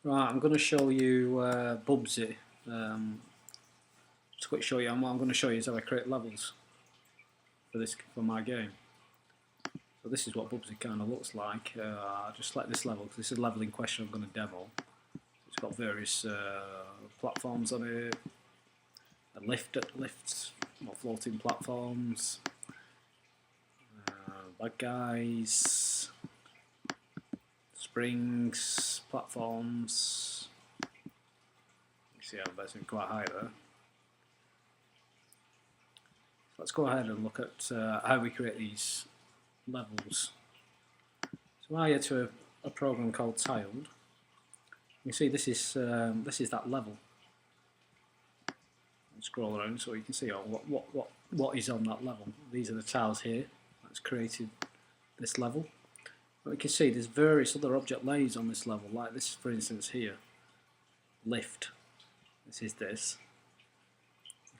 Right, I'm going to show you Bubbsy. Just quick show you. What I'm going to show you is how I create levels for my game. So this is what Bubbsy kind of looks like. I just select this level because this is the level in question I'm going to demo. It's got various platforms on it, lifts, floating platforms, bad guys, springs, platforms. You see how that's quite high there. So let's go ahead and look at how we create these levels. So I head to a program called Tiled. You see this is that level. I'll scroll around so you can see what is on that level. These are the tiles here that's created this level. But you can see there's various other object layers on this level, like this for instance here. Lift. This is this.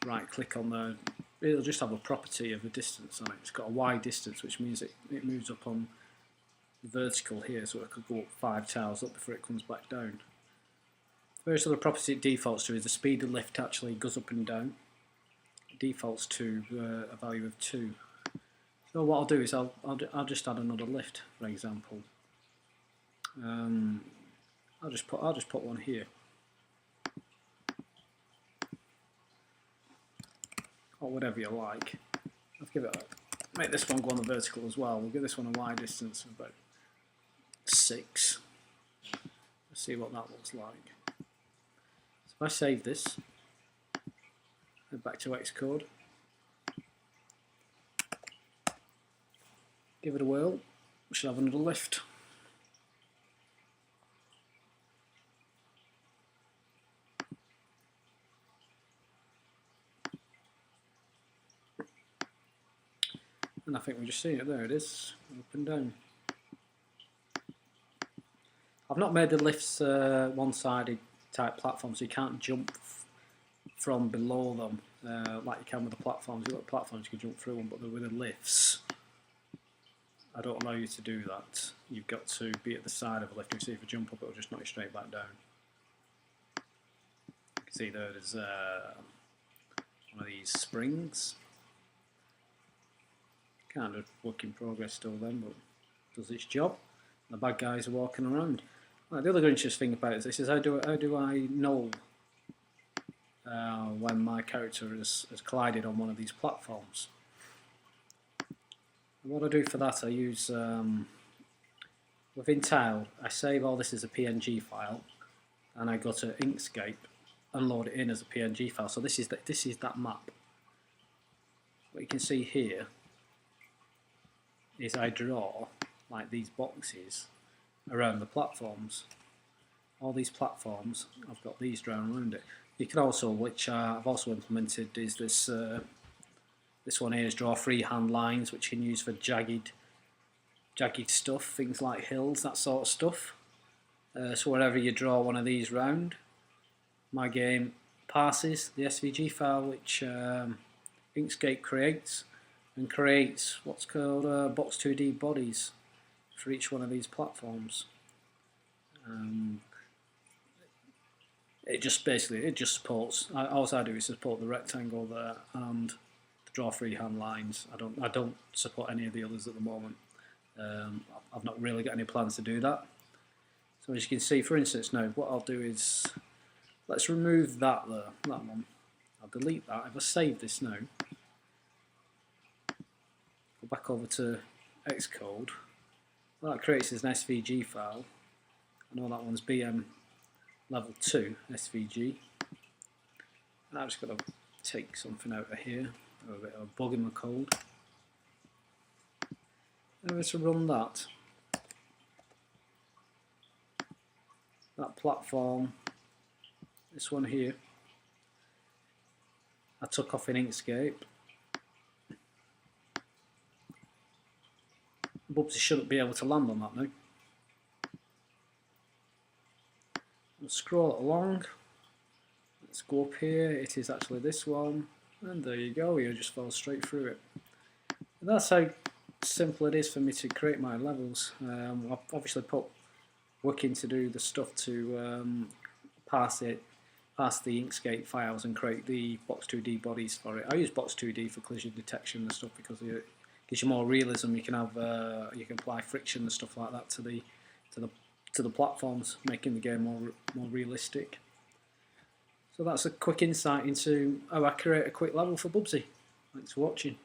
Right click on the, it'll just have a property of a distance on it. It's got a Y distance, which means it moves up on the vertical here, so it could go up 5 tiles up before it comes back down. Various other properties it defaults to is the speed of lift actually goes up and down. It defaults to a value of 2. So what I'll do is I'll just add another lift, for example. I'll just put one here. Or whatever you like. I'll give it make this one go on the vertical as well. We'll give this one a Y distance of about 6. Let's see what that looks like. So if I save this, head back to Xcode, give it a whirl, we should have another lift. And I think we've just seen it, there it is, up and down. I've not made the lifts one-sided type platform, so you can't jump from below them like you can with the platforms. You've got platforms, you can jump through them, but with the lifts, I don't allow you to do that. You've got to be at the side of a lift. You see if you jump up, it'll just knock you straight back down. You can see there's one of these springs. Kind of work in progress still then, but does its job. The bad guys are walking around. Right, the other interesting thing about this is how do I know when my character has collided on one of these platforms? And what I do for that, I use within Tile, I save all this as a PNG file, and I go to Inkscape and load it in as a PNG file. So this is that map. What you can see here is I draw like these boxes around the platforms. All these platforms, I've got these drawn around it. You can also, which I've also implemented, is this this one here is draw freehand lines, which you can use for jagged stuff, things like hills, that sort of stuff. So whenever you draw one of these round, my game parses the SVG file which Inkscape creates, and creates what's called box 2D bodies for each one of these platforms. It just supports. All I do is support the rectangle there and to draw freehand lines. I don't support any of the others at the moment. I've not really got any plans to do that. So as you can see, for instance, now what I'll do is let's remove that one. I'll delete that. If I save this now, go back over to Xcode. What that creates is an SVG file. I know that one's BM level 2 SVG. And I've just got to take something out of here, a bit of a bug in my code. And to run that platform, this one here, I took off in Inkscape. Bubbsy shouldn't be able to land on that now. Let's scroll it along. Let's go up here. It is actually this one, and there you go. You just fall straight through it. And that's how simple it is for me to create my levels. I've obviously put working to do the stuff to pass the Inkscape files and create the Box 2D bodies for it. I use Box 2D for collision detection and stuff because it gives you more realism. You can have you can apply friction and stuff like that to the platforms, making the game more realistic. So that's a quick insight into how I create a quick level for Bubbsy. Thanks for watching.